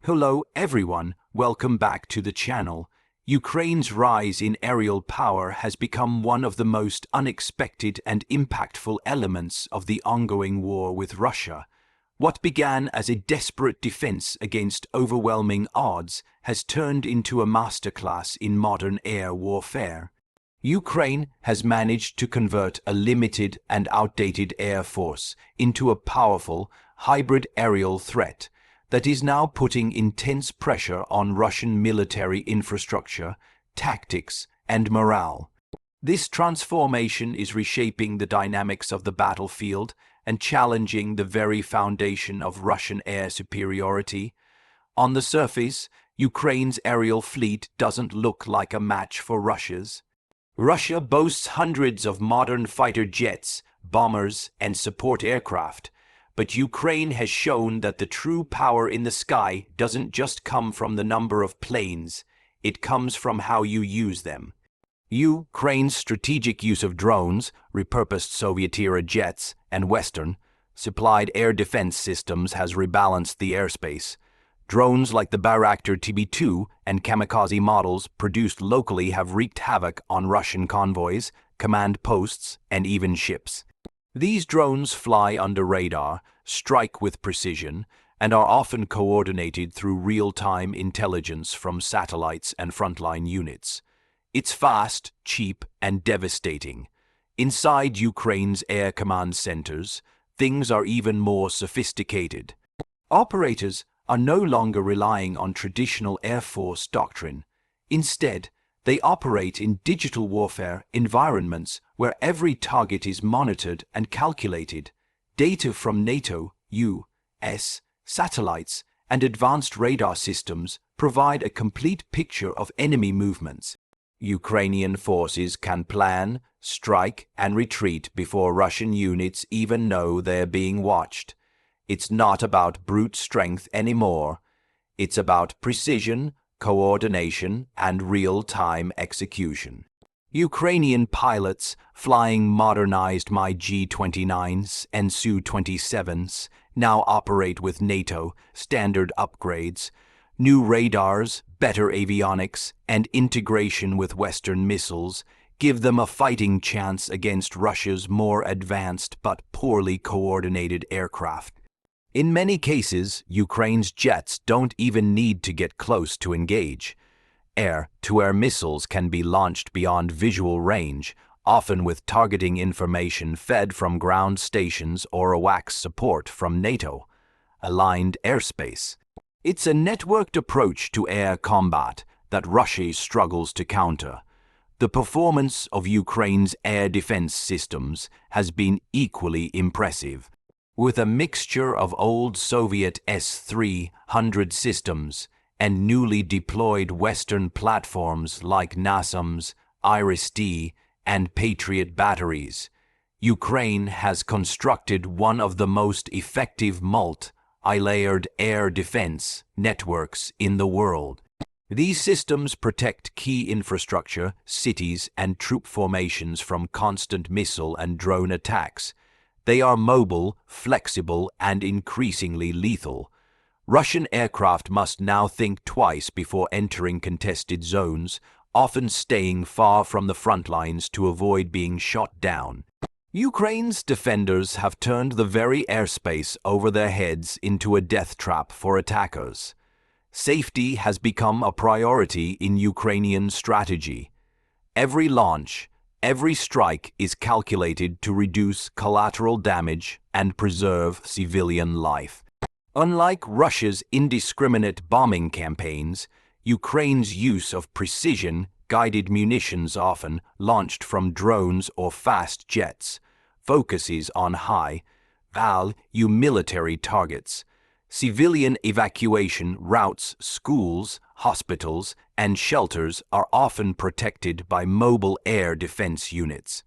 Hello everyone, welcome back to the channel. Ukraine's rise in aerial power has become one of the most unexpected and impactful elements of the ongoing war with Russia. What began as a desperate defense against overwhelming odds has turned into a masterclass in modern air warfare. Ukraine has managed to convert a limited and outdated air force into a powerful, hybrid aerial threat that is now putting intense pressure on Russian military infrastructure, tactics, and morale. This transformation is reshaping the dynamics of the battlefield and challenging the very foundation of Russian air superiority. On the surface, Ukraine's aerial fleet doesn't look like a match for Russia's. Russia boasts hundreds of modern fighter jets, bombers, and support aircraft, but Ukraine has shown that the true power in the sky doesn't just come from the number of planes, it comes from how you use them. Ukraine's strategic use of drones, repurposed Soviet-era jets, and Western-supplied air defense systems has rebalanced the airspace. Drones like the Bayraktar TB2 and kamikaze models produced locally have wreaked havoc on Russian convoys, command posts, and even ships. These drones fly under radar, strike with precision, and are often coordinated through real-time intelligence from satellites and frontline units. It's fast, cheap, and devastating. Inside Ukraine's air command centers, things are even more sophisticated. Operators are no longer relying on traditional Air Force doctrine. Instead, they operate in digital warfare environments where every target is monitored and calculated. Data from NATO, U.S. satellites, and advanced radar systems provide a complete picture of enemy movements. Ukrainian forces can plan, strike, and retreat before Russian units even know they're being watched. It's not about brute strength anymore. It's about precision, coordination, and real-time execution. Ukrainian pilots flying modernized Mi-29s and Su-27s now operate with NATO standard upgrades. New radars, better avionics, and integration with Western missiles give them a fighting chance against Russia's more advanced but poorly coordinated aircraft. In many cases, Ukraine's jets don't even need to get close to engage. Air-to-air missiles can be launched beyond visual range, often with targeting information fed from ground stations or AWACS support from NATO-aligned airspace. It's a networked approach to air combat that Russia struggles to counter. The performance of Ukraine's air defense systems has been equally impressive. With a mixture of old Soviet S-300 systems and newly deployed Western platforms like NASAMS, Iris-T, and Patriot batteries, Ukraine has constructed one of the most effective multi-layered air defense networks in the world. These systems protect key infrastructure, cities, and troop formations from constant missile and drone attacks. They are mobile, flexible, and increasingly lethal. Russian aircraft must now think twice before entering contested zones, often staying far from the front lines to avoid being shot down. Ukraine's defenders have turned the very airspace over their heads into a death trap for attackers. Safety has become a priority in Ukrainian strategy. Every launch, every strike is calculated to reduce collateral damage and preserve civilian life. Unlike Russia's indiscriminate bombing campaigns, Ukraine's use of precision-guided munitions often launched from drones or fast jets focuses on high-value military targets. Civilian evacuation routes, schools, hospitals, and shelters are often protected by mobile air defense units.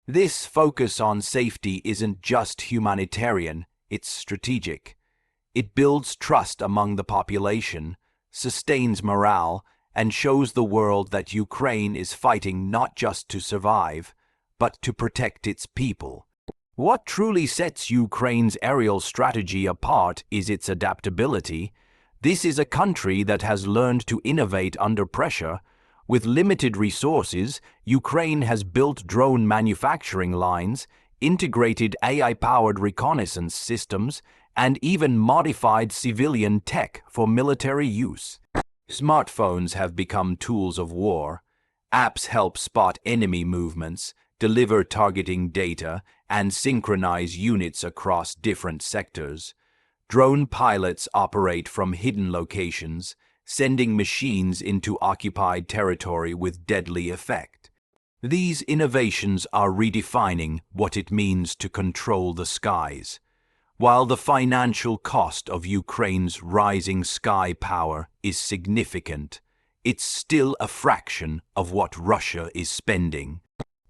This focus on safety isn't just humanitarian, it's strategic. It builds trust among the population, sustains morale, and shows the world that Ukraine is fighting not just to survive, but to protect its people. What truly sets Ukraine's aerial strategy apart is its adaptability. This is a country that has learned to innovate under pressure. With limited resources, Ukraine has built drone manufacturing lines, integrated AI-powered reconnaissance systems, and even modified civilian tech for military use. Smartphones have become tools of war. Apps help spot enemy movements, deliver targeting data, and synchronize units across different sectors. Drone pilots operate from hidden locations, sending machines into occupied territory with deadly effect. These innovations are redefining what it means to control the skies. While the financial cost of Ukraine's rising sky power is significant, it's still a fraction of what Russia is spending.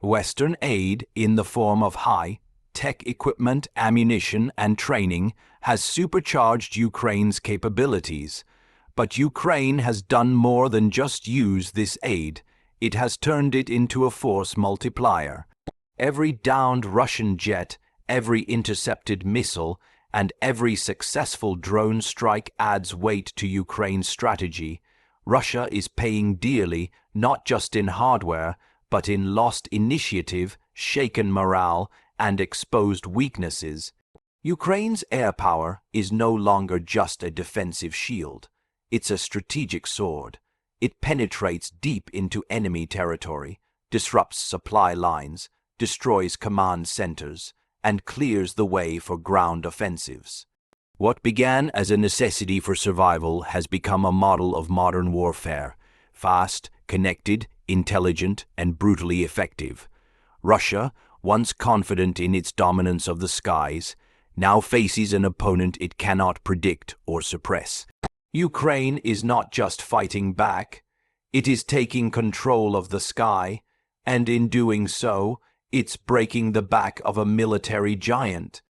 Western aid in the form of high-tech equipment, ammunition, and training has supercharged Ukraine's capabilities. But Ukraine has done more than just use this aid. It has turned it into a force multiplier. Every downed Russian jet, every intercepted missile, and every successful drone strike adds weight to Ukraine's strategy. Russia is paying dearly, not just in hardware, but in lost initiative, shaken morale, and exposed weaknesses. Ukraine's air power is no longer just a defensive shield. It's a strategic sword. It penetrates deep into enemy territory, disrupts supply lines, destroys command centers, and clears the way for ground offensives. What began as a necessity for survival has become a model of modern warfare: fast, connected, intelligent, and brutally effective. Russia, once confident in its dominance of the skies, now faces an opponent it cannot predict or suppress. Ukraine is not just fighting back, it is taking control of the sky, and in doing so, it's breaking the back of a military giant.